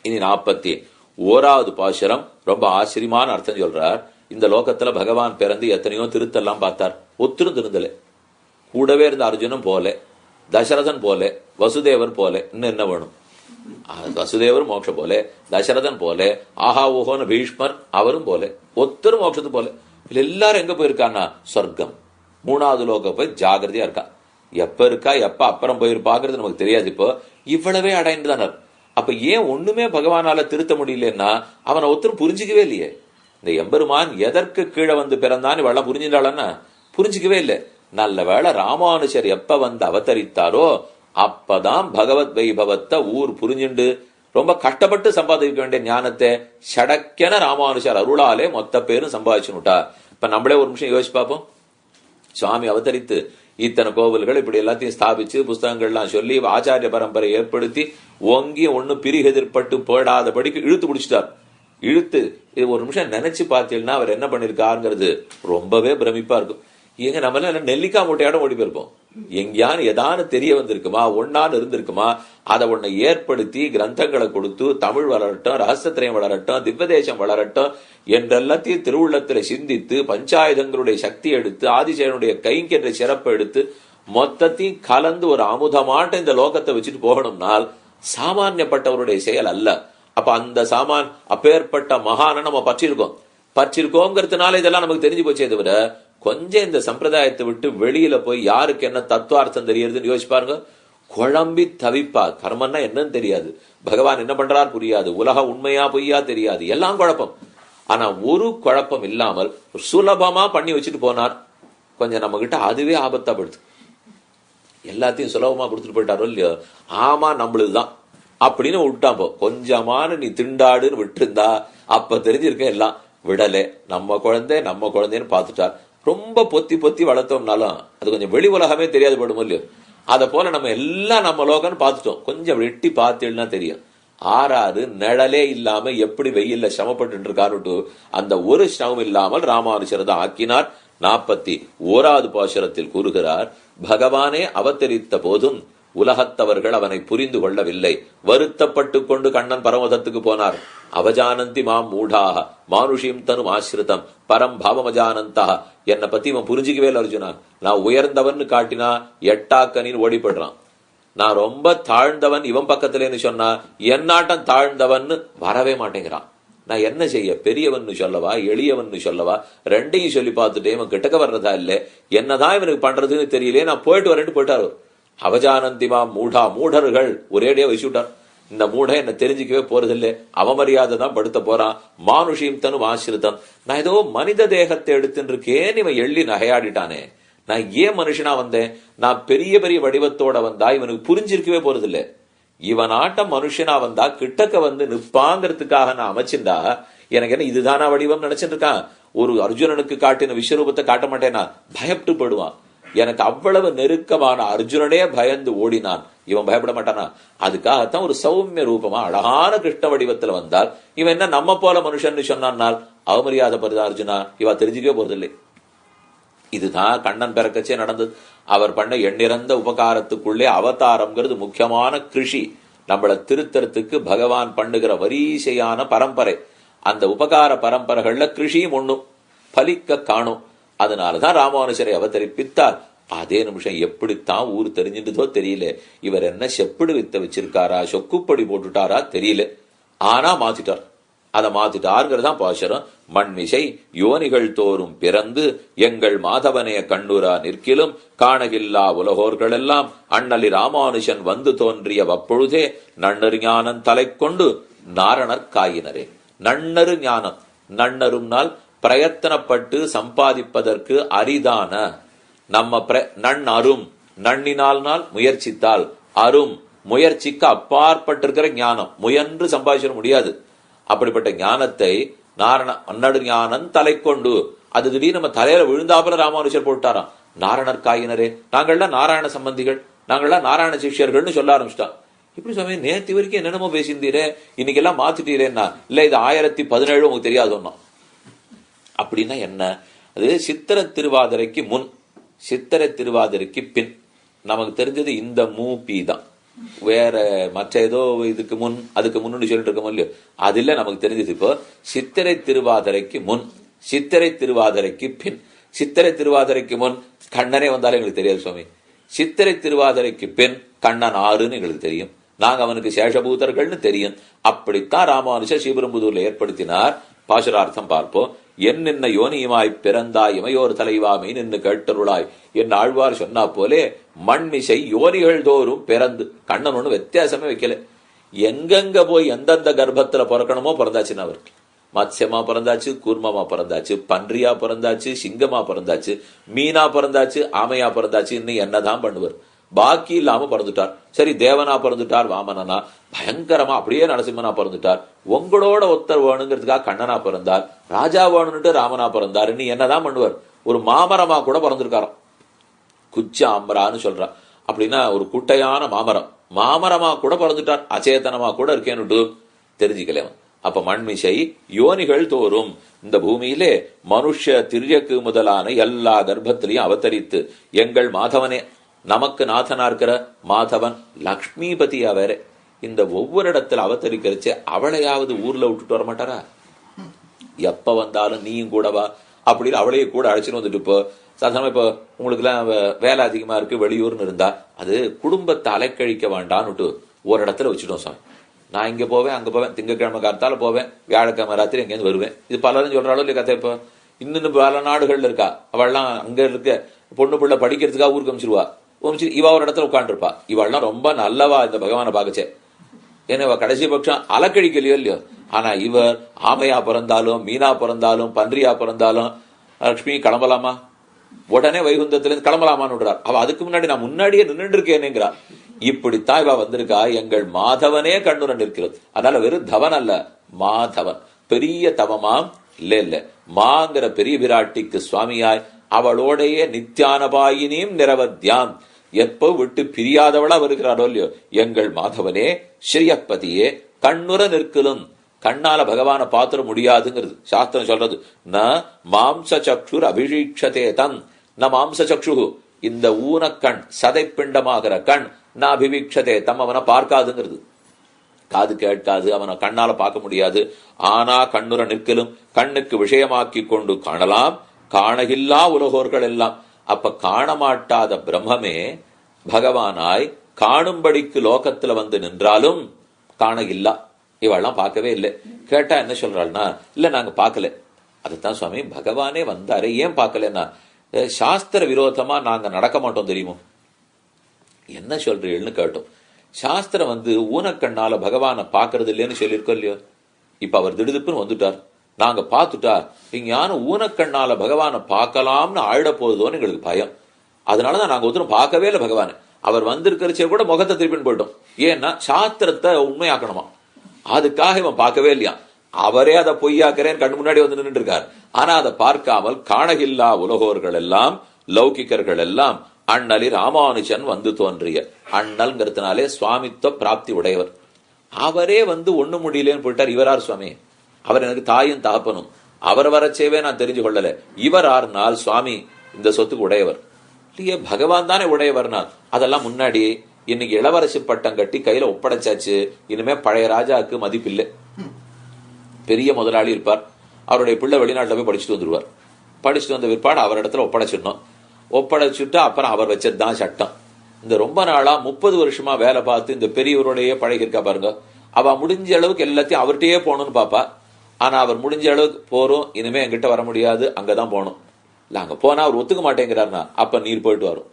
இனி 41வது பாசுரம் ரொம்ப ஆச்சரியமான அர்த்தம் சொல்றார். இந்த லோகத்துல பகவான் பிறந்து எத்தனையோ திருத்தெல்லாம் பார்த்தார், ஒத்திரும் திருந்தல. கூடவே இருந்த அர்ஜுனன் போல, தசரதன் போல, வசுதேவர் போல, இன்னும் என்ன வேணும்? வசுதேவர் மோட்சம் போல, தசரதன் போல, ஆஹா ஓஹோன்னு பீஷ்மர் அவரும் போல, ஒத்தரும் மோட்சத்து போல. இல்ல எல்லாரும் எங்க போயிருக்கான்னா சொர்க்கம், 3வது லோகம் போய் ஜாகிரதையா இருக்கா. எப்ப இருக்கா எப்ப அப்புறம் போயிருப்பாங்கிறது நமக்கு தெரியாது. இப்போ இவ்வளவே அடைந்துதானார். அப்ப ஏன் ஒண்ணுமே பகவானால திருத்த முடியலன்னா அவனை ஒருத்தரும் புரிஞ்சுக்கவே இல்லையே. இந்த எம்பெருமான் எதற்கு கீழே வந்து பிறந்தான்னு இவெல்லாம் புரிஞ்சுட்டாளன்னா புரிஞ்சுக்கவே இல்லை. நல்ல வேளை ராமானுஜர் எப்ப வந்து அவதரித்தாரோ அப்பதான் பகவத் வைபவத்தை ஊர் புரிஞ்சுண்டு ரொம்ப கஷ்டப்பட்டு சம்பாதிக்க வேண்டிய ஞானத்தை சடக்கென ராமானுஜர் அருளாலே மொத்த பேரும் சம்பாதிச்சுட்டா. இப்ப நம்மளே ஒரு நிமிஷம் யோசிச்சு பார்ப்போம். சுவாமி அவதரித்து இத்தனை கோவில்கள் இப்படி எல்லாத்தையும் ஸ்தாபிச்சு புஸ்தகங்கள்லாம் சொல்லி ஆச்சாரிய பரம்பரை ஏற்படுத்தி ஒங்கி ஒண்ணு பிரிகெதிர்பட்டு போடாதபடிக்கு இழுத்து பிடிச்சிட்டார். இழுத்து இது ஒரு நிமிஷம் நினைச்சு பார்த்தீங்கன்னா அவர் என்ன பண்ணிருக்காருங்கிறது ரொம்பவே பிரமிப்பா இருக்கும். எங்க நம்மள நெல்லிக்காய் மூட்டையோட ஓடி போயிருப்போம். எங்கேயானு ஏதானு தெரிய வந்திருக்குமா, ஒன்னான்னு இருந்திருக்குமா, அதை ஒன்னை ஏற்படுத்தி கிரந்தங்களை கொடுத்து தமிழ் வளரட்டும், ரகசியத்திரயம் வளரட்டும், திவ்வதேசம் வளரட்டும் என்றெல்லாத்தையும் திருவுள்ளத்துல சிந்தித்து பஞ்சாயுதங்களுடைய சக்தி எடுத்து ஆதிசேனுடைய கைங்கென்ற சிறப்பை எடுத்து மொத்தத்தையும் கலந்து ஒரு அமுதமாட்ட இந்த லோகத்தை வச்சுட்டு போகணும்னால் சாமானியப்பட்டவருடைய செயல் அல்ல. அப்ப அந்த அப்பேற்பட்ட மகான நம்ம பற்றிருக்கோங்கிறதுனால இதெல்லாம் நமக்கு தெரிஞ்சு போச்சே தவிர கொஞ்சம் இந்த சம்பிரதாயத்தை விட்டு வெளியில போய் யாருக்கு என்ன தத்துவார்த்தம் தெரியறதுன்னு யோசிச்சு பாருங்க. குழம்பி தவிப்பா. கர்மன்னா என்னன்னு தெரியாது, பகவான் என்ன பண்றார் புரியாது, உலக உண்மையா பொய்யா தெரியாது, எல்லாம் குழப்பம். ஆனா ஒரு குழப்பம் இல்லாமல் சுலபமா பண்ணி வச்சுட்டு போனார். கொஞ்சம் நம்ம கிட்ட அதுவே ஆபத்தா படுது. எல்லாத்தையும் சுலபமா கொடுத்துட்டு போயிட்டாரோ இல்லையோ, ஆமா நம்மளுதுதான் அப்படின்னு விட்டான். போ கொஞ்சமான நீ திண்டாடுன்னு விட்டு இருந்தா அப்ப தெரிஞ்சிருக்க. எல்லாம் விடலே, நம்ம குழந்தைன்னு பார்த்துட்டார். ரொம்ப பொத்தி பொத்தி வளர்த்தோம்னாலும் அது கொஞ்சம் வெளி உலகமே தெரியாது படும் இல்லையோ. அத போல நம்ம எல்லாம் நம்ம லோகம்னு பார்த்துட்டோம். கொஞ்சம் வெட்டி பார்த்தீங்கன்னா தெரியும். ஆறாறு நிழலே இல்லாம எப்படி வெயில்ல சிரமப்பட்டு இருக்காரு. அந்த ஒரு சிரமம் இல்லாமல் ராமானுஜர் தான் ஆக்கினார். 41வது பாசுரத்தில் கூறுகிறார், பகவானே அவதரித்த போதும் உலகத்தவர்கள் அவனை புரிந்து கொள்ளவில்லை. வருத்தப்பட்டு கொண்டு கண்ணன் பரமதத்துக்கு போனார். அவஜானந்தி மாம் மூடாக மானுஷியம் தனு ஆசிரிதம் பரம் பாவமஜானந்தா. என்னை பத்தி இவன் புரிஞ்சுக்கவே இல்லை அர்ஜுனா. நான் உயர்ந்தவன் காட்டினா எட்டாக்கனின்னு ஓடிப்படுறான். நான் ரொம்ப தாழ்ந்தவன் இவன் பக்கத்துலன்னு சொன்னா என்னாட்டம் தாழ்ந்தவன் வரவே மாட்டேங்கிறான். நான் என்ன செய்ய, பெரியவன் சொல்லவா எளியவன் சொல்லவா, ரெண்டையும் சொல்லி பார்த்துட்டே இவன் கிட்டக்க வர்றதா இல்ல, என்னதான் இவனுக்கு பண்றதுன்னு தெரியல, நான் போயிட்டு வரேன்னு போயிட்டாரு. அவஜானந்திமா மூடா, மூடர்கள் ஒரேடியா வச்சுட்டார். இந்த மூட என்ன தெரிஞ்சுக்கவே போறதில்லை, அவமரியாதை தான் படுத்த போறான். மானுஷியம் தனு ஆசிரிதம். நான் ஏதோ மனித தேகத்தை எடுத்துன்னு இருக்கேன் இவன் எள்ளி நகையாடிட்டானே. நான் ஏன் மனுஷனா வந்தேன்? நான் பெரிய பெரிய வடிவத்தோட வந்தா இவனுக்கு புரிஞ்சிருக்கவே போறதில்லை. இவன் ஆட்டம் மனுஷனா வந்தா கிட்டக்க வந்து நிப்பாங்கிறதுக்காக நான் அமைச்சிருந்தா எனக்கு என்ன இதுதானா வடிவம் நினைச்சிட்டு இருக்கான். ஒரு அர்ஜுனனுக்கு காட்டின விஸ்வரூபத்தை காட்ட மாட்டேனா, பயப்பட்டு படுவான். எனக்கு அவ்வளவு நெருக்கமான அர்ஜுனனே பயந்து ஓடினான், இவன் பயப்பட மாட்டானா? அதுக்காகத்தான் ஒரு சௌமிய ரூபமா அழகான கிருஷ்ண வடிவத்துல வந்தால் இவன் என்ன நம்ம போல மனுஷன் சொன்னால் அவமரியாதை பருதா அர்ஜுனா, இவ தெரிஞ்சுக்கவே போறதில்லை. இதுதான் கண்ணன் பிறக்கச்சே நடந்தது. அவர் பண்ண எண்ணிறந்த உபகாரத்துக்குள்ளே அவதாரம்ங்கிறது முக்கியமான கிருஷி. நம்மள திருத்தறத்துக்கு பகவான் பண்ணுகிற வரிசையான பரம்பரை. அந்த உபகார பரம்பரைகள்ல கிருஷியும் ஒண்ணும் பலிக்க காணும். அதனாலதான் ராமானுஜரை அவதரிப்பித்தார். அதே நிமிஷம் எப்படித்தான் ஊர் தெரிஞ்சின்றதோ தெரியல. இவர் என்ன செப்படு வித்த வச்சிருக்காரா, சொக்குப்படி போட்டுட்டாரா தெரியல. ஆனா மாத்திட்டார். அதை மாத்திட்டாருங்கிறதான் பாசுரம். மண்மிசை யோனிகள் தோறும் பிறந்து எங்கள் மாதவனே கண்ணுரா நிற்கிலும் காணகில்லா உலகோர்கள் எல்லாம் அண்ணலி ராமானுஜன் வந்து தோன்றிய வப்பொழுதே நன்னரு ஞானம் தலை கொண்டு நாரணர் காயினரே. நன்னரு ஞானம், நன்னரும்னால் பிரயத்தனப்பட்டு சம்பாதிப்பதற்கு அரிதான நம்ம நன் அரும், நன்னினால் முயற்சித்தால் அரும், முயற்சிக்கு அப்பாற்பட்டிருக்கிற ஞானம் முயன்று சம்பாதிச்சிட முடியாது. அப்படிப்பட்ட ஞானத்தை அன்னடு ஞானம் தலை கொண்டு அது திடீர்னு நம்ம தலையில விழுந்தாப்புல ராமானுஜர் போட்டாராம். நாரணர் காயினரே, நாங்கள்லாம் நாராயண சம்பந்திகள், நாங்கள்லாம் நாராயண சிஷ்யர்கள்னு சொல்ல ஆரம்பிச்சிட்டான். இப்படி சுவாமி நேற்று வரைக்கும் என்னென்னமோ பேசியிருந்தீரே, இன்னைக்கு எல்லாம் மாத்திட்டீரேன்னா இல்ல இது 1017 உங்களுக்கு தெரியாது சொன்னோம். அப்படின்னா என்ன? அது சித்திர திருவாதிரைக்கு முன், சித்திர திருவாதிரைக்கு பின். நமக்கு தெரிஞ்சது இந்த மூபி தான். வேற மற்ற ஏதோ இதுக்கு முன் அதுக்கு முன்னு சொல்லிட்டு இருக்கோம் இல்லையோ, அது இல்ல நமக்கு தெரிஞ்சது. இப்போ சித்திரை திருவாதிரைக்கு முன், சித்திரை திருவாதிரைக்கு பின். சித்திரை திருவாதிரைக்கு முன் கண்ணனே வந்தாலும் எங்களுக்கு தெரியாது சுவாமி. சித்திரை திருவாதிரைக்கு பின் கண்ணன் ஆறுன்னு எங்களுக்கு தெரியும். நாங்க அவனுக்கு சேஷபூதர்கள்னு தெரியும். அப்படித்தான் ராமானுஜர் ஸ்ரீபெரும்புதூர்ல ஏற்படுத்தினார். பாசுரார்த்தம் பார்ப்போம். என் நின்ன யோனியுமாய் பிறந்தாய் இமையோர் தலைவாமை நின்று கேட்டருளாய் என் ஆழ்வார் சொன்னா போலே மண்மிசை யோனிகள் தோறும் பிறந்து. கண்ணன் ஒண்ணு வித்தியாசமே வைக்கல. எங்கெங்க போய் எந்தெந்த கர்ப்பத்துல பிறக்கணுமோ பிறந்தாச்சுன்னு அவருக்கு. மத்ஸ்யமா பிறந்தாச்சு, கூர்மமா பிறந்தாச்சு, பன்றியா பிறந்தாச்சு, சிங்கமா பிறந்தாச்சு, மீனா பிறந்தாச்சு, ஆமையா பிறந்தாச்சு. இன்னும் என்னதான் பண்ணுவார்? பாக்கி இல்லாம பிறந்துட்டார். சரி, தேவனா பிறந்துட்டார், வாமனனா பயங்கரமா அப்படியே நரசிம்மனா பிறந்துட்டார். உங்களோட ஒத்தர் வேணுங்கிறதுக்காக கண்ணனா பிறந்தார், ராஜா வேணும்னுட்டு ராமனா பிறந்தார். இன்னும் என்னதான் பண்ணுவார்? ஒரு மாமரமா கூட பிறந்திருக்காராம். குச்ச ஆம்பரான்னு சொல்றான். அப்படின்னா ஒரு குட்டையான மாமரம், மாமரமா கூட பிறந்துட்டார். அச்சேதனமா கூட இருக்கேன்னுட்டு தெரிஞ்சுக்கல. அப்ப மண்மிசை யோனிகள் தோறும் இந்த பூமியிலே மனுஷ திரியக்கு முதலான எல்லா கர்ப்பத்திலையும் அவதரித்து எங்கள் மாதவனே, நமக்கு நாதனா இருக்கிற மாதவன் லக்ஷ்மிபதியா வேற இந்த ஒவ்வொரு இடத்துல அவதரிக்கிறச்சு அவளையாவது ஊர்ல விட்டுட்டு வர மாட்டாரா? எப்ப வந்தாலும் நீயும் கூடவா அப்படின்னு அவளையே கூட அழைச்சிட்டு வந்துட்டு. இப்போ சாதாரணமா இப்போ உங்களுக்கு எல்லாம் வேலை அதிகமா இருக்கு வெளியூர்னு இருந்தா அது குடும்பத்தை அலைக்கழிக்க வேண்டான்னுட்டு ஒரு இடத்துல வச்சுட்டோம் சாமி. நான் இங்க போவேன் அங்க போவேன், திங்கக்கிழமை காத்தால போவேன், வியாழக்கிழமை ராத்திரி எங்கேருந்து வருவேன். இது பலரும் சொல்றாலும் இல்லையா கதை. இப்போ இன்னும் பல நாடுகள்ல இருக்கா, அவள்லாம் அங்க இருக்க பொண்ணு பிள்ளை படிக்கிறதுக்காக ஊருக்கு அமைச்சிருவா. இவ ஒரு இடத்துல உட்காந்துருப்பா. இவள்லாம் ரொம்ப நல்லவா இந்த பகவானை பாக்கச்சே. ஏன்னா கடைசி பட்சம் அலக்கழிக்கலையோ இல்லையோ. ஆனா இவர் ஆமையா பிறந்தாலும், மீனா பிறந்தாலும், பன்றியா பிறந்தாலும் லட்சுமி கிளம்பலாமா, உடனே வைகுந்தத்துல இருந்து கிளம்பலாமான்னு விடுறார். அவ அதுக்கு முன்னாடி நான் முன்னாடியே நின்று இருக்கேனுங்கிறா. இப்படித்தான் இவ வந்திருக்கா. எங்கள் மாதவனே கண்ணுடன் நிற்கிறது. அதனால வெறும் தவன் அல்ல, மாதவன். பெரிய தவமாம் இல்ல மாங்கிற பெரிய விராட்டிக்கு சுவாமியாய் அவளோடைய நித்யானபாயினியும் நிரவத்யாம் எப்போ விட்டு பிரியாதவளா வருகிறாரோ இல்லையோ எங்கள் மாதவனே ஸ்ரீயப்பதியே கண்ணுற நிற்கலும். கண்ணால பகவான பாத்திர முடியாதுங்கிறது சாஸ்திரம் சொல்றது. ந மாம்ச சக்ஷுர் அபிஷீக்ஷதே தம், ந மாம்ச சக்ஷு இந்த ஊனக்கண் சதைப்பிண்டமாகிற கண் ந அபிவீக்ஷதே தம் அவனை பார்க்காதுங்கிறது. காது கேட்காது, அவனை கண்ணால பார்க்க முடியாது. ஆனா கண்ணுற நிற்கலும், கண்ணுக்கு விஷயமாக்கி கொண்டு காணலாம். காணகில்லா உலகோர்கள் எல்லாம். அப்ப காணமாட்டாத பிரம்மமே பகவானாய் காணும்படிக்கு லோகத்துல வந்து நின்றாலும் காணகில்லா. இவெல்லாம் பார்க்கவே இல்லை. கேட்டா என்ன சொல்றாள்னா, இல்ல நாங்க பார்க்கல. அதுதான் சுவாமி பகவானே வந்தாரு, ஏன் பார்க்கலன்னா சாஸ்திர விரோதமா நாங்க நடக்க மாட்டோம் தெரியுமோ. என்ன சொல்றீங்கன்னு கேட்டோம். சாஸ்திரம் வந்து ஊனக்கண்ணால பகவான பாக்குறது இல்லைன்னு சொல்லியிருக்கோம் இல்லையோ. இப்ப அவர் திடுதுப்புன்னு வந்துட்டார், நாங்க பார்த்துட்டார். இங்க ஊனக்கண்ணால பகவான பார்க்கலாம்னு ஆயிட போகுதோன்னு எங்களுக்கு பயம். அதனாலதான் நாங்க ஒருத்தரும் பார்க்கவே இல்லை பகவான. அவர் வந்திருக்கிறச்சே கூட முகத்தை திருப்பின்னு போயிட்டோம். ஏன்னா சாஸ்திரத்தை உண்மையாக்கணுமா, அதுக்காக இவன் பார்க்கவே இல்லையா. அவரே அதை பொய்யாக்கிறேன்னு கண்ணு முன்னாடி வந்து நின்று இருக்கார். ஆனா அதை பார்க்காமல் காணகில்லா உலகோர்கள் எல்லாம் லௌகிக்கர்கள் எல்லாம் அண்ணலி ராமானுஜன் வந்து தோன்றிய. அண்ணல்ங்கிறதுனாலே சுவாமித்துவ பிராப்தி உடையவர். அவரே வந்து ஒண்ணு முடியலேன்னு போயிட்டார். இவரார் சுவாமி? அவர் எனக்கு தாயும் தகப்பனும். அவர் வரச்சேவே நான் தெரிஞ்சு கொள்ளல. இவர் ஆறுனால் சுவாமி இந்த சொத்துக்கு உடையவர் இல்லையே, பகவான் தானே உடையவர்னால். அதெல்லாம் முன்னாடி இன்னைக்கு இளவரசி பட்டம் கட்டி கையில ஒப்படைச்சாச்சு. இனிமே பழைய ராஜாவுக்கு மதிப்பில்லை. பெரிய முதலாளி இருப்பார், அவருடைய பிள்ளை வெளிநாட்டுல போய் படிச்சுட்டு வந்துருவார். படிச்சுட்டு வந்த பிற்பாடு அவர் இடத்துல ஒப்படைச்சிடணும். ஒப்படைச்சுட்டு அப்புறம் அவர் வச்சதுதான் சட்டம். இந்த ரொம்ப நாளா 30 வருஷமா வேலை பார்த்து இந்த பெரியவருடைய பழகிருக்கா பாருங்க. அவ முடிஞ்ச அளவுக்கு எல்லாத்தையும் அவர்கிட்டயே போகணும்னு பாப்பா. ஆனா அவர் முடிஞ்ச அளவுக்கு போறோம், இனிமே என்கிட்ட வர முடியாது, அங்கதான் போகணும். இல்ல அங்க போனா அவர் ஒத்துக்க மாட்டேங்கிறாருனா அப்ப நீர் போயிட்டு வரும்.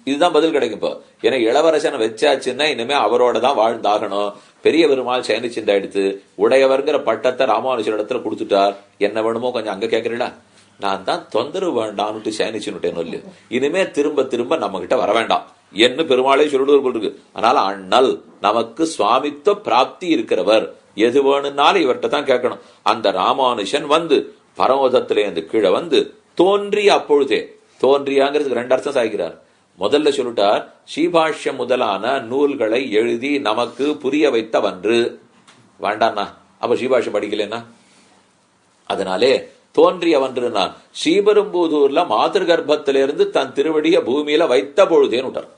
இதுதான் பதில் கிடைக்கும். இப்போ ஏன்னா இளவரசனை வச்சாச்சுன்னா இனிமே அவரோட தான் வாழ்ந்தாகணும். பெரிய பெருமாள் சயனிச்சிந்த எடுத்து உடையவர்கிற பட்டத்தை ராமானுஜர் இடத்துல கொடுத்துட்டார். என்ன வேணுமோ கொஞ்சம் அங்க கேட்கறீங்களா, நான் தான் தொந்தரவு வேண்டாம்னுட்டு சயனிச்சுட்டேன்னு இல்லையோ. இனிமே திரும்ப திரும்ப நம்ம கிட்ட வர வேண்டாம் என்ன பெருமாளே சொல்லிடுவது போல் இருக்கு. அதனால அண்ணல் நமக்கு சுவாமித்துவ பிராப்தி இருக்கிறவர், எது வேணும்னாலும் இவர்கிட்ட தான் கேட்கணும். அந்த ராமானுஜன் வந்து பரமோதத்திலேருந்து கீழே வந்து தோன்றிய அப்பொழுதே, தோன்றியாங்கிறதுக்கு 2 அர்த்தம் சாய்க்கிறார். முதல்ல சொல்லிட்டார், ஸ்ரீபாஷ்யம் முதலான நூல்களை எழுதி நமக்கு புரிய வைத்தவன்று. வேண்டாண்ணா, அப்ப ஸ்ரீபாஷ்யம் படிக்கலன்னா. அதனாலே தோன்றியவன்றுனா ஸ்ரீபெரும்புதூர்ல மாதர் கர்ப்பத்திலிருந்து தன் திருவடிய பூமியில வைத்த பொழுதேன்னு விட்டார்.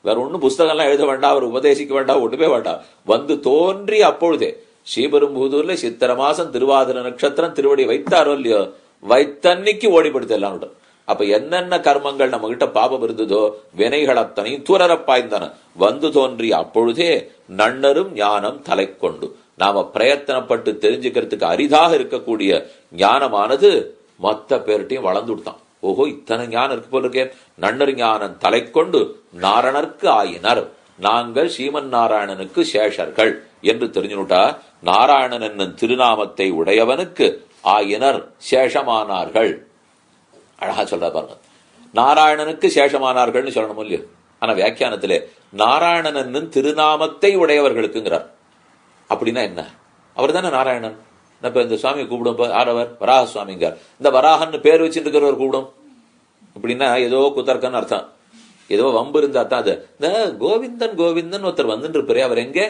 வேற ஒன்னும் புஸ்தகம்லாம் எழுத வேண்டாம், அவர் உபதேசிக்க வேண்டாம், ஒண்ணுமே வேண்டாம். வந்து தோன்றி அப்பொழுதே ஸ்ரீபெரும்புதூர்ல சித்திர மாசம் திருவாதிர நட்சத்திரம் திருவடி வைத்தாரோ இல்லையோ, வைத்தன்னைக்கு ஓடிப்படுத்த எல்லாம். அப்ப என்னென்ன கர்மங்கள் நம்ம கிட்ட பாபம் இருந்ததோ வினைகள் அத்தனையும் துரரப்பாய்ந்தன. வந்து தோன்றி அப்பொழுதே நன்னரும் ஞானம் தலை கொண்டு நாம பிரயத்தனப்பட்டு தெரிஞ்சுக்கிறதுக்கு அரிதாக இருக்கக்கூடிய ஞானமானது மொத்த பேர்ட்டையும் வளர்ந்துட்டான். ஓஹோ, இத்தனை ஞானம் இருக்கு போல இருக்கே. நன்னர் ஞானம் தலை கொண்டு நாரணர்க்கு ஆயினர், நாங்கள் ஸ்ரீமன் நாராயணனுக்கு சேஷர்கள் என்று தெரிஞ்சுட்டா, நாராயணன் என்னும் திருநாமத்தை உடையவனுக்கு ஆயினர் சேஷமானார்கள். அழகா சொல்ற பாருங்க, நாராயணனுக்கு சேஷமானார்கள் சொல்லணும் இல்லையோ. ஆனா வியாக்கியானத்திலே நாராயணன் என்னும் திருநாமத்தை உடையவர்களுக்குங்கிறார். அப்படின்னா என்ன? அவர் தானே நாராயணன். இப்ப இந்த சுவாமியை கூப்பிடும் ஆரவர் வராக சுவாமிங்க, இந்த வராகன்னு பேர் வச்சுட்டு இருக்கிறவர் கூப்பிடும். அப்படின்னா ஏதோ குத்தர்க்கன்னு அர்த்தம், ஏதோ வம்பு இருந்தா தான். அது இந்த கோவிந்தன் கோவிந்தன் ஒருத்தர் வந்துட்டு இருப்பாரு, அவர் எங்கே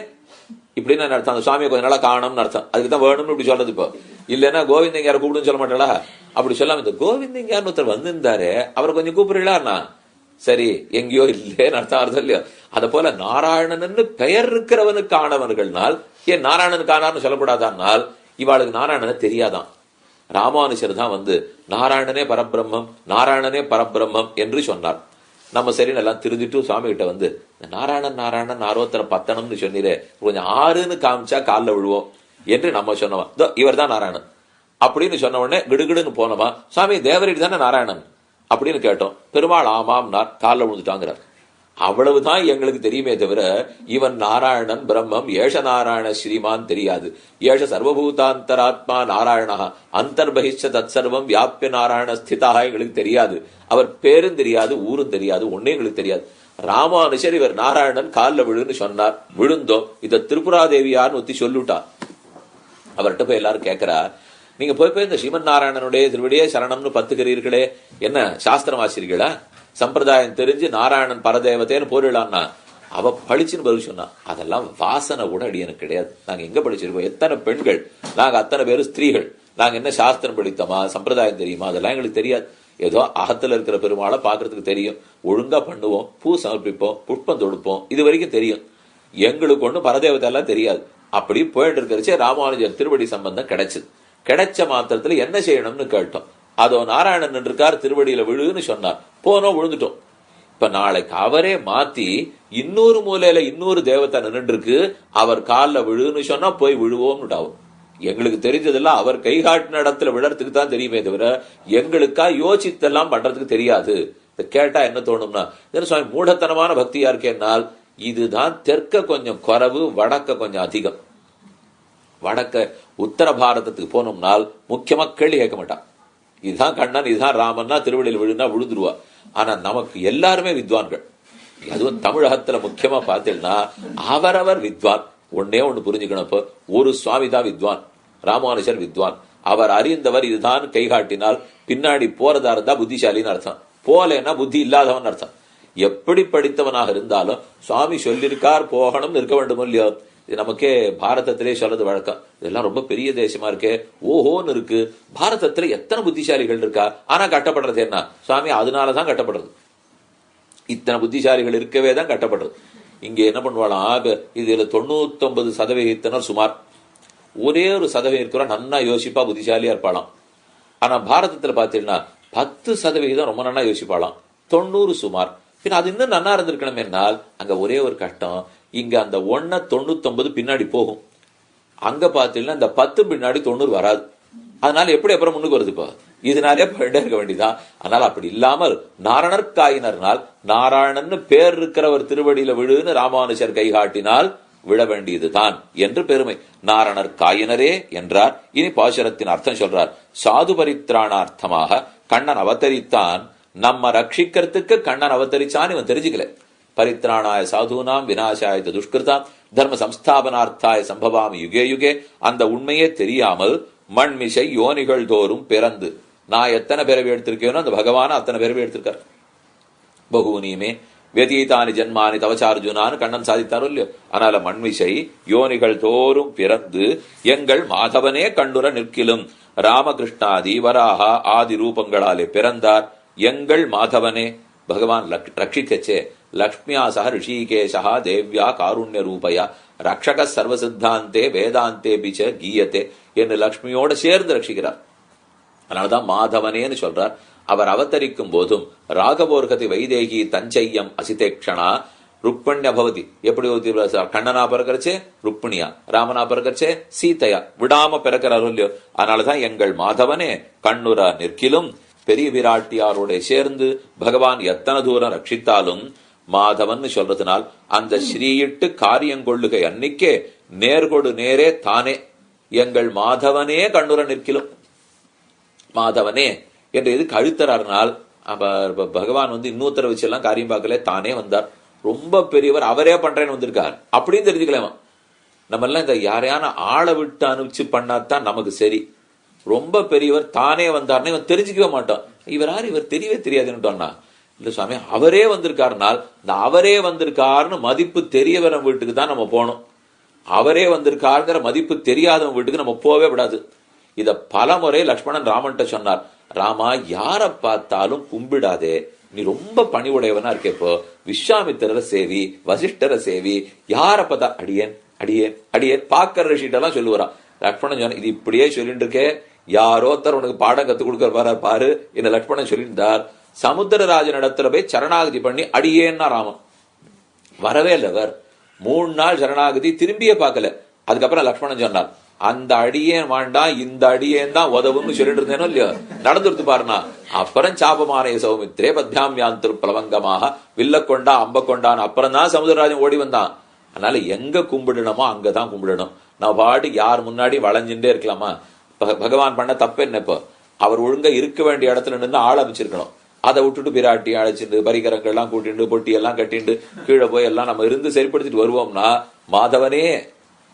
இப்படின்னு அர்த்தம். அந்த சுவாமியை கொஞ்ச நாளா காணும்னு அர்த்தம். அதுக்கு தான் வேணும்னு இப்படி சொல்றது. இப்போ இல்லைன்னா கோவிந்தங்க யாரை கூப்பிடுன்னு சொல்ல மாட்டாளா? அப்படி சொல்லாம இந்த கோவிந்தங்க யாருன்னு ஒருத்தர் வந்திருந்தாரு, அவரை கொஞ்சம் கூப்பிடுறீங்களா, சரி எங்கேயோ இல்லேன்னு அர்த்தம் இல்லையோ. அத போல நாராயணன் பெயர் இருக்கிறவனுக்கு ஆனவர்கள்னால் ஏன் நாராயணனுக்கு ஆனார்னு சொல்லக்கூடாதான்னால், இவாளுக்கு நாராயணனை தெரியாதான். ராமானுஷர் தான் வந்து நாராயணனே பரபிரம்மம் நாராயணனே பரபிரம்மம் என்று சொன்னார். நம்ம சரி எல்லாம் திருந்திட்டு சுவாமி கிட்ட வந்து நாராயணன் நாராயணன் ஆரோத்தரை பத்தனம்னு சொன்னீரே, கொஞ்சம் ஆறுன்னு காமிச்சா காலில் விழுவோம் என்று நம்ம சொன்னோம். இவர் தான் நாராயணன் அப்படின்னு சொன்ன உடனே கிடுகிடுன்னு போனோமா, சுவாமி தேவரீர் தானே நாராயணன் அப்படின்னு கேட்டோம். பெருமாள் ஆமாம்னார், காலில் விழுந்துட்டாங்கிறார். அவ்வளவுதான் எங்களுக்கு தெரியுமே தவிர இவன் நாராயணன் பிரம்மம் ஏஷ நாராயண ஸ்ரீமான் தெரியாது. ஏஷ சர்வபூதாந்தராத்மா நாராயணா அந்தர்பகிஷ்ட தத் சர்வம் வியாபிய நாராயண ஸ்திதாக எங்களுக்கு தெரியாது. அவர் பேரும் தெரியாது, ஊரும் தெரியாது, ஒன்னே எங்களுக்கு தெரியாது. ராமானுஷர் இவர் நாராயணன் காலில் விழுன்னு சொன்னார், விழுந்தோம். இத திரிபுராதேவியார்னு ஒத்தி சொல்லிவிட்டா. அவர்கிட்ட போய் எல்லாரும் கேட்கிறா, நீங்க போய் இந்த ஸ்ரீமன் நாராயணனுடைய திருவடியே சரணம்னு பத்துக்கிறீர்களே, என்ன சாஸ்திரம் ஆசிரியர்களா? சம்பிரதாயம் தெரிஞ்சு நாராயணன் பரதேவத்தேன்னு போரிடலான்னா அவ பழிச்சுன்னு பதில் சொன்னா, அதெல்லாம் வாசனை கூட அடி எனக்கு கிடையாது. நாங்க எங்க படிச்சிருக்கோம், எத்தனை பெண்கள், நாங்க அத்தனை பேரும் ஸ்திரீகள், நாங்க என்ன சாஸ்திரம் படித்தோமா, சம்பிரதாயம் தெரியுமா, அதெல்லாம் எங்களுக்கு தெரியாது. ஏதோ அகத்துல இருக்கிற பெருமாளை பாக்குறதுக்கு தெரியும், ஒழுங்கா பண்ணுவோம், பூ சமர்ப்பிப்போம், புஷ்பம் தொடுப்போம், இது வரைக்கும் தெரியும். எங்களுக்கு ஒண்ணு பரதேவத்தை எல்லாம் தெரியாது. அப்படி போயிட்டு இருக்கிறச்சே ராமானுஜர் திருவடி சம்பந்தம் கிடைச்சது. கிடைச்ச மாத்திரத்துல என்ன செய்யணும்னு கேட்டோம். அதோ நாராயணன் இருக்கார், திருவடியில விழுன்னு சொன்னார், போனோம், விழுந்துட்டோம். இப்ப நாளைக்கு அவரே மாத்தி இன்னொரு மூலையில இன்னொரு தேவத்தை நின்று இருக்கு, அவர் காலில் விழுன்னு சொன்னா போய் விழுவோம்னு ஆகும். எங்களுக்கு தெரிஞ்சதெல்லாம் அவர் கை காட்டின இடத்துல விழறதுக்கு தான் தெரியுமே தவிர எங்களுக்கா யோசித்தெல்லாம் பண்றதுக்கு தெரியாது. கேட்டா என்ன தோணும்னா, சுவாமி மூடத்தனமான பக்தியா இருக்கேன்னால், இதுதான் தெற்க கொஞ்சம் குறைவு, வடக்க கொஞ்சம் அதிகம். வடக்க உத்தர பாரதத்துக்கு போனோம்னால் முக்கியமா கேள்வி கேட்க மாட்டான். இதுதான் கண்ணன், இதுதான் ராமன்னா திருவள்ளியில் விழுந்தா விழுந்துருவா. ஆனா நமக்கு எல்லாருமே வித்வான்கள். அதுவும் தமிழகத்துல முக்கியமா பார்த்தீங்கன்னா அவரவர் வித்வான். ஒன்னே ஒண்ணு புரிஞ்சுக்கணும், இப்போ ஒரு சுவாமி தான் வித்வான், ராமானுஜர் வித்வான். அவர் அறிந்தவர் இதுதான் கை காட்டினால் பின்னாடி போறதா இருந்தா புத்திசாலின்னு அர்த்தம், போலேன்னா புத்தி இல்லாதவன் அர்த்தம். எப்படி படித்தவனாக இருந்தாலும் சுவாமி சொல்லியிருக்கார் போகணும்னு இருக்க வேண்டும் இல்லையோ. இது நமக்கே பாரதத்திலே சொல்றது வழக்கம். இதெல்லாம் ரொம்ப பெரிய தேசமா இருக்கே, ஓஹோன்னு இருக்கு. பாரதத்துல எத்தனை புத்திசாலிகள் இருக்கா, ஆனா கட்டப்படுறது என்ன சுவாமி, அதனாலதான் கட்டப்படுறது. இத்தனை புத்திசாலிகள் இருக்கவே தான் கட்டப்படுறது. இங்க என்ன பண்ணுவாளாம், இதுல 99% சுமார் ஒரே ஒரு சதவீதம் இருக்கிற நன்னா யோசிப்பா, புத்திசாலியா இருப்பாளாம். ஆனா பாரதத்துல பாத்தீங்கன்னா 10% ரொம்ப நன்னா யோசிப்பாளாம், 90 சுமார். பின் அது இன்னும் நன்னா இருந்திருக்கணும் என்னால், அங்க ஒரே ஒரு கஷ்டம், இங்க அந்த 99 பின்னாடி போகும், அங்க பாத்தீங்கன்னா இந்த 10 பின்னாடி 90 வராது. அதனால எப்படி அப்புறம் முன்னுக்கு வருது? இப்போ இதனாலே போயிட்டே இருக்க வேண்டியதான். அதனால அப்படி இல்லாமல் நாரணர்காயினர்னால் நாராயணன் பேர் இருக்கிறவர் திருவடியில விழுன்னு ராமானுஜர் கை காட்டினால் விழ வேண்டியதுதான் என்று பெருமை. நாரணர் காயினரே என்றார். இனி பாசுரத்தின் அர்த்தம் சொல்றார். சாது பரித்ராணார்த்தமாக கண்ணன் அவதரித்தான், நம்ம ரட்சிக்கிறதுக்கு கண்ணன் அவதரிச்சான். இவன் தெரிஞ்சுக்கல. பரித்ராணாய சாதுனாம் விநாசாய துஷ்கிருதாம் தர்ம சம்ஸ்தாபனார்த்தாய சம்பவாமி யுகே யுகே. அந்த உண்மையே தெரியாமல் மண்மிசை யோனிகள் தோறும் பிறந்து, நான் எத்தனை பிறவி எடுத்திருக்கேனோ அந்த பகவான அத்தனை பிறவி எடுத்திருக்கார். பகூனியுமே வெதீதானி ஜன்மானி தவச்சார்ஜுனான்னு கண்ணன் சாதித்தாரோ இல்லையோ. அதனால மண்மிசை யோனிகள் தோறும் பிறந்து எங்கள் மாதவனே கண்டுர நிற்கிலும் ராமகிருஷ்ணாதி வராகா ஆதி ரூபங்களாலே பிறந்தார். எங்கள் மாதவனே பகவான் ரட்சிக்கச்சே லக்ஷ்மியா சக ரிஷிகேஷா தேவ்யா காருண்ய ரூபயா ரக்ஷக சர்வசித்தாந்தே வேதாந்தே பிச்ச கீயத்தே என்று லக்ஷ்மியோட சேர்ந்து ரட்சிக்கிறார். அதனாலதான் மாதவனேன்னு சொல்றார். அவர் அவதரிக்கும் போதும் ராகவோர்கதி வைதேகி தஞ்சையம் அசிதேக்ஷணா ருக்மண்ய பவதி. எப்படி கண்ணனா பிறக்கிறச்சே ருக்மிணியா, ராமனா பிறக்கிறச்சே சீதையா விடாம பிறக்கிறாரோ இல்லையோ. அதனாலதான் எங்கள் மாதவனே கண்ணுர நிற்கிலும் பெரிய விராட்டியாரோட சேர்ந்து பகவான் எத்தனை தூரம் ரட்சித்தாலும் மாதவன் சொல்றதுனால் அந்த ஸ்ரீயிட்டு காரியங்கொள்ளுகை அன்னிக்கே நேர்கொடு நேரே தானே எங்கள் மாதவனே கண்ணுர நிற்கிலும். மாதவனே என்று எதுக்கு அழுத்தறாருனால், பகவான் இன்னொருத்தர வச்சு எல்லாம் காரியம் பார்க்கல, தானே வந்தார். ரொம்ப பெரியவர், அவரே பண்றேன்னு வந்திருக்கார் அப்படின்னு தெரிஞ்சுக்கலாமா. நம்ம எல்லாம் இந்த யாரையான ஆளை விட்டு அனுப்பிச்சு பண்ணாதான் நமக்கு சரி. ரொம்ப பெரியவர் தானே வந்தார்னா இவன் தெரிஞ்சுக்கவே மாட்டான். இவர் யாரு, இவர் தெரியவே தெரியாதுன்னு. இல்ல சுவாமி அவரே வந்திருக்காருனால், இந்த அவரே வந்திருக்காருன்னு மதிப்பு தெரியவன் வீட்டுக்கு தான் நம்ம போகணும். அவரே வந்திருக்காருங்கிற மதிப்பு தெரியாதவன் வீட்டுக்கு நம்ம போவே விடாது. இத பல முறை லக்ஷ்மணன் ராமன்ட்ட சொன்னார். ராமா, யார பார்த்தாலும் கும்பிடாதே, நீ ரொம்ப பணிவுடையவனா இருக்கப்போ விஸ்வாமித்திரரை சேவி, வசிஷ்டரை சேவி, யார பார்த்தா அடியேன் அடியேன் அடியேன் பாக்கர் ரிஷிட்டெல்லாம் சொல்லுவாரா. லக்ஷ்மணன் சொன்ன இது இப்படியே சொல்லிட்டு இருக்கே, யாரோத்தர் உனக்கு பாடம் கத்துக் கொடுக்க பாரு என்ன லக்ஷ்மணன் சொல்லியிருந்தார். சமுத்திரராஜன் இடத்துல போய் சரணாகதி பண்ணி அடியேன்னா ராமன் வரவே இல்லவர். 3 நாள் சரணாகதி திரும்பியே பார்க்கல. அதுக்கப்புறம் லக்ஷ்மணன் சொன்னார், அந்த அடியேன் வேண்டாம், இந்த அடியேன் தான் உதவுன்னு சொல்லிட்டு இருந்தேனோ இல்லையோ, நடந்துருத்து பாருனா. அப்புறம் சாபமானே சௌமித்ரே பத்யாமியாந்திரு பிளவங்கமாக வில்ல கொண்டா அம்ப கொண்டான்னு அப்புறம் தான் சமுதிரராஜன் ஓடி வந்தான். அதனால எங்க கும்பிடணுமோ அங்கதான் கும்பிடணும். நான் பாட்டு யார் முன்னாடி வளைஞ்சுட்டே இருக்கலாமா? பகவான் பண்ண தப்பு என்ன? இப்போ அவர் ஒழுங்கா இருக்க வேண்டிய இடத்துல நின்று ஆள் அமைச்சிருக்கணும். அதை விட்டுட்டு பிராட்டி அழைச்சிட்டு பரிகரங்கள்லாம் கூட்டிட்டு பொட்டி எல்லாம் கட்டிட்டு கீழே போய் எல்லாம் நம்ம இருந்து சரிப்படுத்திட்டு வருவோம்னா, மாதவனே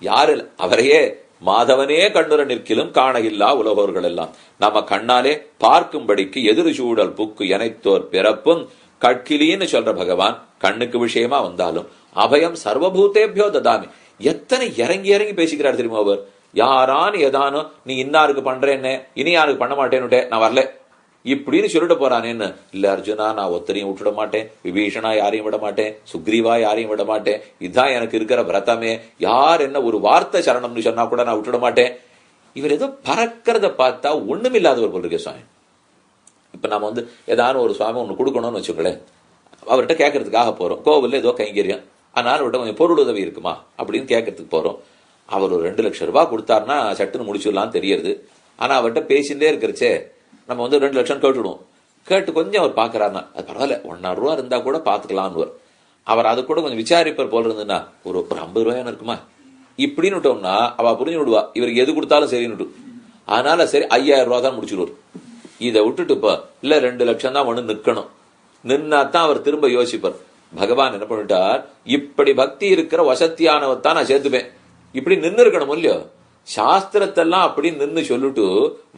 யாரு அவரையே மாதவனே கண்ணுர நிற்கிலும் காணகில்லா உலகோர்கள் எல்லாம் நம்ம கண்ணாலே பார்க்கும்படிக்கு எதிர் சூழல் புக்கு எனைத்தோர் பிறப்பும் கட்கிலின்னு சொல்ற பகவான் கண்ணுக்கு விஷயமா வந்தாலும் அபயம் சர்வபூதேபியோ ததாமி. எத்தனை இறங்கி இறங்கி பேசிக்கிறார் தெரியுமா அவர். யாரான்னு ஏதானோ நீ இன்னாருக்கு பண்றேன்னு இனி யாருக்கு பண்ண மாட்டேன்னுட்டே நான் வரல இப்படின்னு சொல்லிட்டு போறானேன்னு. இல்ல அர்ஜுனா, நான் ஒத்தரையும் விட்டுட மாட்டேன், விபீஷணா யாரையும் விட மாட்டேன், சுக்ரீவா யாரையும் விட மாட்டேன், இதுதான் எனக்கு இருக்கிற விரதமே. யார் என்ன ஒரு வார்த்தை சரணம்னு சொன்னா கூட நான் விட்டுட மாட்டேன். இவர் ஏதோ பறக்கிறத பார்த்தா ஒண்ணுமில்லாதவர் போல் இருக்கே சுவாமி. இப்ப நம்ம ஏதாவது ஒரு சுவாமி ஒண்ணு கொடுக்கணும்னு வச்சுக்கோங்களேன், அவர்கிட்ட கேட்கறதுக்காக போறோம். கோவில்ல ஏதோ கைங்கரியம், அதனால அவர்கிட்ட கொஞ்சம் பொருள் உதவி இருக்குமா அப்படின்னு கேட்கறதுக்கு போறோம். அவர் ஒரு 2 லட்சம் ரூபாய் கொடுத்தாருன்னா சட்டுன்னு முடிச்சிடலாம் தெரியுது. ஆனா அவர்கிட்ட பேசிட்டே இருக்கிறச்சே நம்ம 2 லட்சம் கேட்டுடுவோம். கேட்டு கொஞ்சம் அவர் பாக்குறாருன்னா அது பரவாயில்ல, 1,000 ரூபா இருந்தா கூட பாத்துக்கலாம்னு அவர் அது கூட கொஞ்சம் விசாரிப்பர் போல இருந்ததுன்னா ஒரு 50 ரூபாயான இருக்குமா இப்படின்னு விட்டோம்னா அவ புரிஞ்சு விடுவா, இவருக்கு எது கொடுத்தாலும் சரின்னு. அதனால சரி 5,000 ரூபா தான் முடிச்சுடுவார். இதை விட்டுட்டு இப்ப இல்ல 2 லட்சம் தான் ஒண்ணு நிக்கணும், நின்னாத்தான் அவர் திரும்ப யோசிப்பார். பகவான் என்ன பண்ணிட்டார், இப்படி பக்தி இருக்கிற வசத்தியானவத்தான் நான் சேர்த்துப்பேன், இப்படி நின்று இருக்கணும் இல்லையோ. சாஸ்திரத்தெல்லாம் அப்படி நின்று சொல்லிட்டு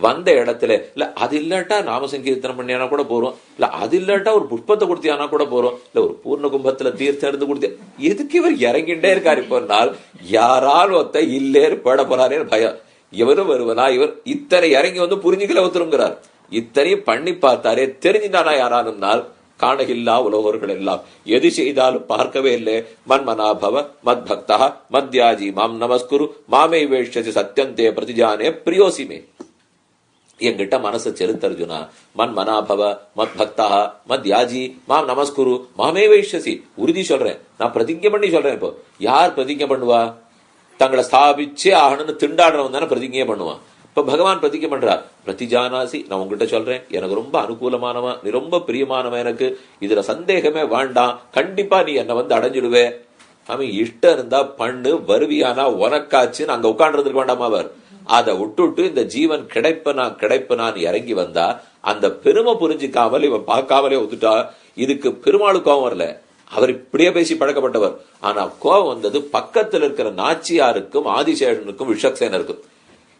வந்த இடத்துல இல்ல அது இல்லாட்டா நாம சங்கீர்த்தனம் பண்ணியானா கூட போறோம், இல்ல அது இல்லாட்டா ஒரு புஷ்பத்தை கொடுத்தியானா கூட போறோம், இல்ல ஒரு பூர்ண கும்பத்துல தீர்த்தம் எடுத்து கொடுத்தியா. எதுக்கு இவர் இறங்கிட்டே இருக்காரு? இப்போ நாள் யாரால் ஒத்த இல்லேரு போட போறாரே பயம். இவரும் வருவனா, இவர் இத்தனை இறங்கி புரிஞ்சுக்கல ஒத்துருங்கிறார். இத்தனையும் பண்ணி பார்த்தாரே தெரிஞ்சுதானா யாரானும் நாள் காணகில்லா உலகோர்கள் எல்லாம் எது செய்தாலும் பார்க்கவே இல்லை. மன்மனாபவ மத் பக்தா மத்யாஜி மாம் நமஸ்குரு மாமே வேஷ்யசி சத்தியந்தே பிரதிஜானே பிரியோசிமே. என்கிட்ட மனசை செலுத்த அர்ஜுனா. மன்மனாபவ மத் பக்தா மத்யாஜி மாம் நமஸ்குரு மாமே வேஷ்யசி. உறுதி சொல்றேன், நான் பிரதிஜை பண்ணி சொல்றேன். இப்போ யார் பிரதிஜை பண்ணுவா? தங்களை ஸ்தாபிச்சே ஆகணும்னு திண்டாடுறவன் தானே பிரதிஜையே பண்ணுவான். இப்ப பகவான் பிரதிஜை பண்றார், பிரதிஜானாசி, நான் உங்ககிட்ட சொல்றேன், எனக்கு ரொம்ப அனுகூலமானவன், நீ ரொம்ப பிரியமானவன், எனக்கு இதுல சந்தேகமே வேண்டாம், கண்டிப்பா நீ என்ன அடைஞ்சிடுவே. அவன் இஷ்டம் இருந்தா பண்ணு, வருவியானா உனக்காச்சுன்னு அங்க உட்காண்டிருக்க வேண்டாமா? அவர் அதை விட்டுட்டு இந்த ஜீவன் கிடைப்பனான் இறங்கி வந்தா அந்த பெருமை புரிஞ்சுக்காமல் இவன் பார்க்காமலே ஒத்துட்டா. இதுக்கு பெருமாளுக்கு கோபம் வரல, அவர் இப்படியே பேசி பழக்கப்பட்டவர். ஆனா கோபம் வந்தது பக்கத்தில் இருக்கிற நாச்சியாருக்கும் ஆதிசேஷனுக்கும் விஷக்சேனருக்கும்.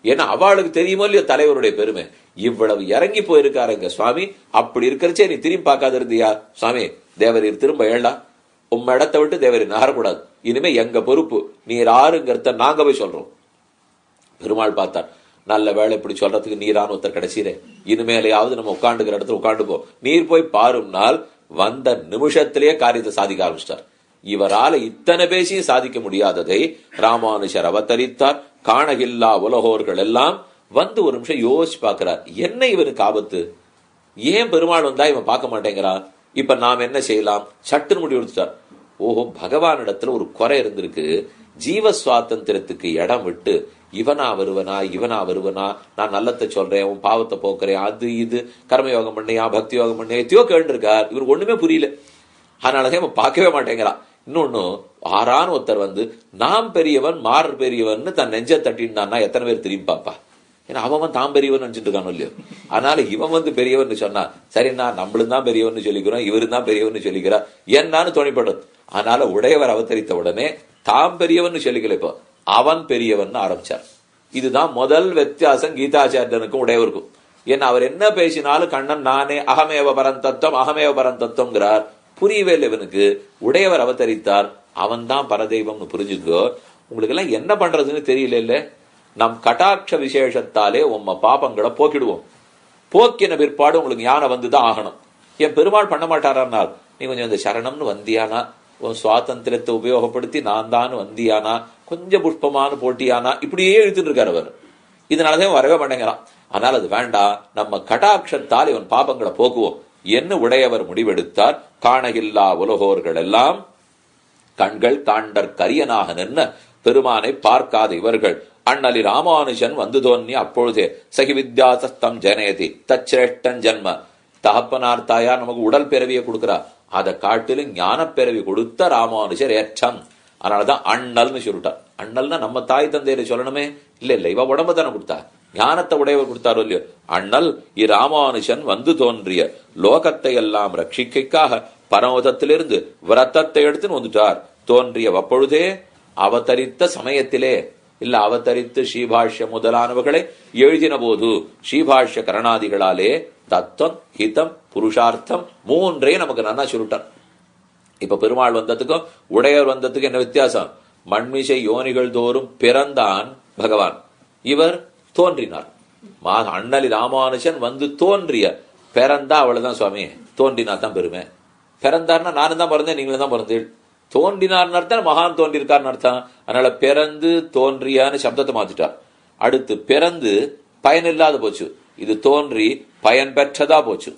ஏன்னா அவளுக்கு தெரியுமோ இல்லையோ தலைவருடைய பெருமை. இவ்வளவு இறங்கி போயிருக்காருங்க சுவாமி, அப்படி இருக்கிறச்சே நீ திரும்பி பார்க்காத இருந்தியா? சுவாமி தேவரீர் திரும்ப ஏழா, உம்ம இடத்தை விட்டு தேவரீர் நகரக்கூடாது, இனிமே எங்க பொறுப்பு, நீர் ஆறுங்கிறத நாங்க போய் சொல்றோம். பெருமாள் பார்த்தார், நல்ல வேலை இப்படி சொல்றதுக்கு நீரான ஒருத்தர் கிடைச்சீரே, இனிமேலையாவது நம்ம உட்காந்துக்கிற இடத்துல உட்காந்து போ, நீர் போய் பாரும்னால் வந்த நிமிஷத்திலேயே காரியத்தை சாதிக்க ஆரம்பிச்சிட்டார். இவரால இத்தனை பேசியும் சாதிக்க முடியாததை ராமானுஷர் அவதரித்தார். காணகில்லா உலகோர்கள் எல்லாம் வந்து ஒரு நிமிஷம் யோசிச்சு பாக்குறார், என்ன இவனுக்கு ஆபத்து, ஏன் பெருமாள் வந்தா இவன் பார்க்க மாட்டேங்கிறான், இப்ப நாம் என்ன செய்யலாம், சட்டுன்னு முடி கொடுத்துட்டார். ஓஹோ, பகவானிடத்துல ஒரு குறை இருந்திருக்கு, ஜீவ சுவாதந்திரத்துக்கு இடம் விட்டு இவனா வருவனா, நான் நல்லத்தை சொல்றேன், உன் பாவத்தை போக்குறேன், அது இது கர்மயோகம் பண்ணியா பக்தி யோகம் பண்ணியா எத்தையோ கேட்டு இருக்கார். இவருக்கு ஒண்ணுமே புரியல, அதனாலதான் இவன் பார்க்கவே மாட்டேங்கிறான். இன்னொன்னு, ஆறான ஒருத்தர் வந்து நாம் பெரியவன் மாறு பெரியவன் தன் நெஞ்ச தட்டின்னா எத்தனை பேர் திரும்பி பாப்பா, ஏன்னா அவன் தான் பெரியவன் நினைச்சிட்டு இருக்கானோ இல்லையோ. அதனால இவன் வந்து பெரியவன் சொன்னா சரிண்ணா, நம்மளும் தான் பெரியவன் சொல்லிக்கிறோம், இவரு தான் பெரியவன் சொல்லிக்கிறார் என்னான்னு தோணிப்படும். அதனால உடையவர் அவதரித்த உடனே தாம் பெரியவன் சொல்லிக்கல, இப்போ அவன் பெரியவன் ஆரம்பிச்சார். இதுதான் முதல் வித்தியாசம் கீதாச்சாரியனுக்கும் உடையவருக்கும். ஏன்னா அவர் என்ன பேசினாலும் கண்ணன் நானே அகமேவ பரந்தத்துவம்ங்கிறார். புரியவே இல்லை இவனுக்கு. உடையவர் அவதரித்தார், அவன் தான் பரதெய்வம்னு புரிஞ்சுக்கோ. உங்களுக்கு எல்லாம் என்ன பண்றதுன்னு தெரியல இல்ல. நம் கட்டாட்ச விசேஷத்தாலே உம்ம பாபங்களை போக்கிடுவோம். போக்கின பிற்பாடு உங்களுக்கு ஞானம் வந்துதான் ஆகணும். என் பெருமாள் பண்ண மாட்டாரானால் நீ கொஞ்சம் இந்த சரணம்னு வந்தியானா, உன் சுவாதந்திரத்தை உபயோகப்படுத்தி நான் தான் வந்தியானா, கொஞ்சம் புஷ்பமான போட்டியானா, இப்படியே இழுத்துட்டு இருக்காரு அவர். இதனாலதான் வரவே மாட்டேங்கிறான். ஆனால் அது வேண்டாம், நம்ம கட்டாட்சத்தால் இவன் பாபங்களை போக்குவோம் என்ன உடையவர் முடிவெடுத்தார். காணகில்லா உலகோர்கள் எல்லாம் கண்கள் காண்டற் கரியனாக நின்ன பெருமானை பார்க்காத இவர்கள் அண்ணலி ராமானுஜன் வந்து தோன்னி அப்பொழுதே சகி வித்யாசஸ்தம் ஜனயதி தச்சிரேஷ்டன் ஜன்ம. தகப்பனார் தாயார் நமக்கு உடல் பிறவியை கொடுக்கிறா, அதை காட்டிலும் ஞான பிறவி கொடுத்த ராமானுஜர் ஏற்றம். அதனாலதான் அண்ணல்னு சொல்லிட்டார். அண்ணல்னா நம்ம தாய் தந்தையரை சொல்லணுமே, இல்ல இவ உடம்பு தானே கொடுத்தா, ஞானத்தை உடையவர் கொடுத்தாரோ இல்லையோ. அண்ணல் இராமானுஜன் வந்து தோன்றிய லோகத்தை எல்லாம் ரட்சிக்கைக்காக பரமதத்திலிருந்து விரத்தத்தை எடுத்துன்னு வந்துட்டார். தோன்றிய அப்பொழுதே அவதரித்த சமயத்திலே இல்ல, அவதரித்து ஸ்ரீபாஷ்ய முதலானவர்களை எழுதின போது ஸ்ரீபாஷ்ய கரணாதிகளாலே தத்துவம் ஹிதம் புருஷார்த்தம் மூன்றே நமக்கு நன்னா சொல்லிட்டார். இப்ப பெருமாள் வந்ததுக்கும் உடையவர் வந்ததுக்கு என்ன வித்தியாசம்? மண்மிசை யோனிகள் தோறும் பிறந்தான் பகவான், இவர் தோன்றினார். அண்ணலி ராமானுஜன் வந்து தோன்றிய, பிறந்தா அவ்வளவுதான் சுவாமி, தோன்றினா தான் பெருமை. பிறந்தார்னா நானும் தான் பிறந்தேன், நீங்களும் தான் பிறந்தீள். தோன்றினார்னு அர்த்தம் மகான் தோன்றிருக்காருன்னு அர்த்தம். அதனால பிறந்து தோன்றியான்னு சப்தத்தை மாத்திட்டார். அடுத்து பிறந்து பயனில்லாத போச்சு, இது தோன்றி பயன் பெற்றதா போச்சு.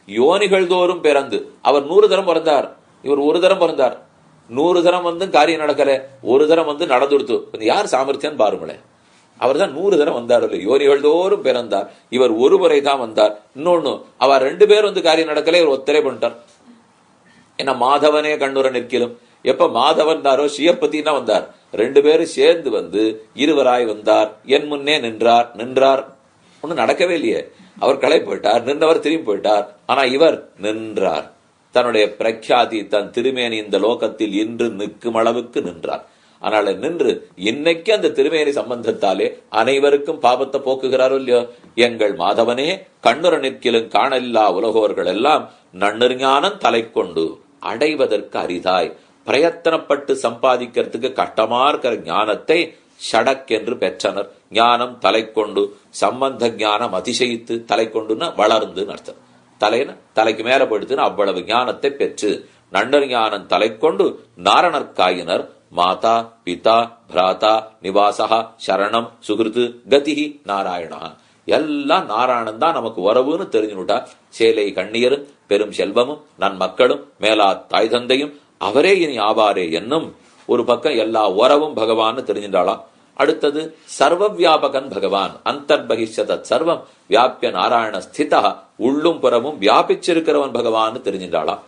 யோனிகள் தோறும் பிறந்து அவர் 100 தரம் பிறந்தார், இவர் ஒரு தரம் பிறந்தார். 100 தரம் வந்து காரியம் நடக்கல, ஒரு தரம் வந்து நடந்துடுத்து. யார் சாமர்த்தியம் பாருங்களேன். அவர் தான் 100 தரம் வந்தார். யோனிகள் தோறும் பிறந்தார், இவர் ஒரு முறை தான் வந்தார். இன்னொன்னு, அவர் 2 பேர் வந்து காரியம் நடக்கல, இவர் ஒத்தரை பண்ணிட்டார். ஏன்னா மாதவனே கண்ணுற நிற்கிலும், எப்ப மாதவன்தாரோ சிவபதினா வந்தார், 2 பேரும் சேர்ந்து வந்து இருவராய் வந்தார். என் முன்னே நின்றார் ஒன்னும் நடக்கவே இல்லையே. அவர் களை போயிட்டார், நின்றவர் திரும்பி போயிட்டார். ஆனா இவர் நின்றார். தன்னுடைய பிரக்யாதி தன் திருமேனி இந்த லோகத்தில் இன்று நிற்கும் அளவுக்கு நின்றார். அதனால நின்று இன்னைக்கு அந்த திருமேனி சம்பந்தத்தாலே அனைவருக்கும் பாபத்தை போக்குகிறாரோ இல்லையோ. எங்கள் மாதவனே கண்ணுற நிற்கிலும் காணல்லா உலகோர்கள் எல்லாம் நன்னறிஞானம் தலை கொண்டு அடைவதற்கு அரிதாய் பிரயத்தனப்பட்டு சம்பாதிக்கிறதுக்கு கஷ்டமா இருக்கிற ஞானத்தை ஷடக் என்று பெற்றனர். ஞானம் தலை கொண்டு, சம்பந்த ஞானம் அதிசயித்து, தலை கொண்டுன்னா வளர்ந்துன்னு அர்த்தம். தலைக்கு மேல போயிடுத்துன்னு அவ்வளவு ஞானத்தை பெற்று நன்னர் ஞானம் தலை கொண்டு நாரணர்காயினர் மாதா பிதா பிராதா நிவாசா சரணம் சுகிருத்து கதிஹி நாராயணா. எல்லாம் நாராயணன் தான் நமக்கு வரவுன்னு தெரிஞ்சுட்டா. சேலை கண்ணியரும் பெரும் செல்வமும் நன்மக்களும் மேலா தாய் தந்தையும் அவரே இனி ஆவாரே என்னும் ஒரு பக்கம் எல்லா உறவும் பகவான் தெரிஞ்சின்றாளாம். அடுத்தது சர்வ வியாபகன் பகவான், அந்தர்பகிஷத சர்வம் வியாபிய நாராயண ஸ்திதா, உள்ளும் புறமும் வியாபிச்சிருக்கிறவன் பகவான் தெரிஞ்சின்றாளாம்.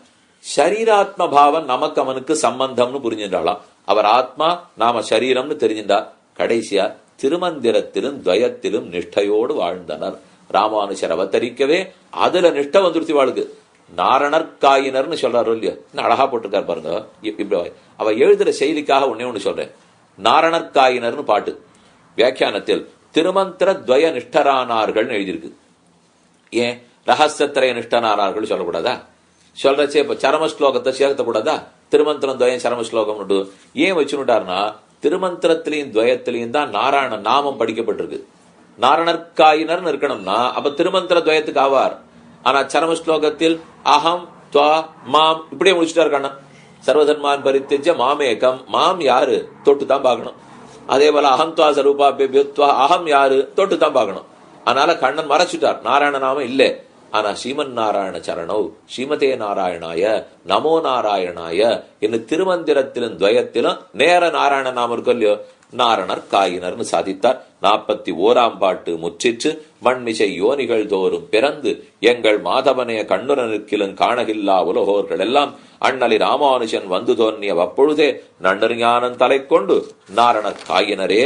ஷரீராத்ம பாவம் நமக்கு அவனுக்கு சம்பந்தம்னு புரிஞ்சின்றாளாம். அவர் ஆத்மா, நாம சரீரம்னு தெரிஞ்சின்றா. கடைசியா திருமந்திரத்திலும் துவயத்திலும் நிஷ்டையோடு வாழ்ந்தனர். ராமானுஜர் அவதரிக்கவே அதுல நிஷ்டை வந்துருச்சு வாழ்க்கு. நாரணர்காயினர்னு சொல்றாரு இல்லையோ, அழகா போட்டிருக்காரு பாருங்க. இப்படி அவ எழுதுற செயலிக்காக ஒண்ணு சொல்றேன். நாரணர்காயினர்னு பாட்டு வியாக்கியானத்தில் திருமந்திர துவய நிஷ்டரானார்கள் எழுதியிருக்கு. ஏன் ரகசியத்திரைய நிஷ்டனானார்கள் சொல்லக்கூடாதா? சொல்றச்சே இப்ப சரம ஸ்லோகத்தை சேர்த்த கூடாதா? திருமந்திரம் துவயம் சரம ஸ்லோகம் ஏன் வச்சுட்டாருன்னா, திருமந்திரத்திலையும் துவயத்திலையும் தான் நாராயண நாமம் படிக்கப்பட்டிருக்கு. நாரணர்காயினர் இருக்கணும்னா அப்ப திருமந்திர துவயத்துக்கு ஆவார். ஆனா சரம ஸ்லோகத்தில் அகம் துவா மாம் இப்படியே முடிச்சுட்டாரு கண்ணன். சர்வதன்மான் பரித்தெஜ மாமேகம், மாம் யாரு தொட்டு தான் பார்க்கணும். அதே போல அகம் துவா சரூபா பேபித்வா, அகம் யாரு தொட்டு தான் பார்க்கணும். அதனால கண்ணன் மறைச்சிட்டார், நாராயண நாமம் இல்ல. ஆனா ஸ்ரீமன் நாராயண சரணவ் ஸ்ரீமதே நாராயணாய நமோ நாராயணாய என்னும் திருமந்திரத்திலும் துவயத்திலும் நேர நாராயண நாமம் இருக்கும் இல்லையோ, நாரணர் காயினர்னு சாதித்தார். 41ஆம் பாட்டு முற்றிற்று. மண்மிசை யோனிகள் தோறும் பிறந்து எங்கள் மாதவனே கண்ணுரனுக்கிலும் காணகில்லா உலகோர்கள் எல்லாம் அண்ணலி ராமானுஜன் வந்து தோன்றிய அப்பொழுதே நன்னறிஞானன் தலை கொண்டு நாரணர் காயினரே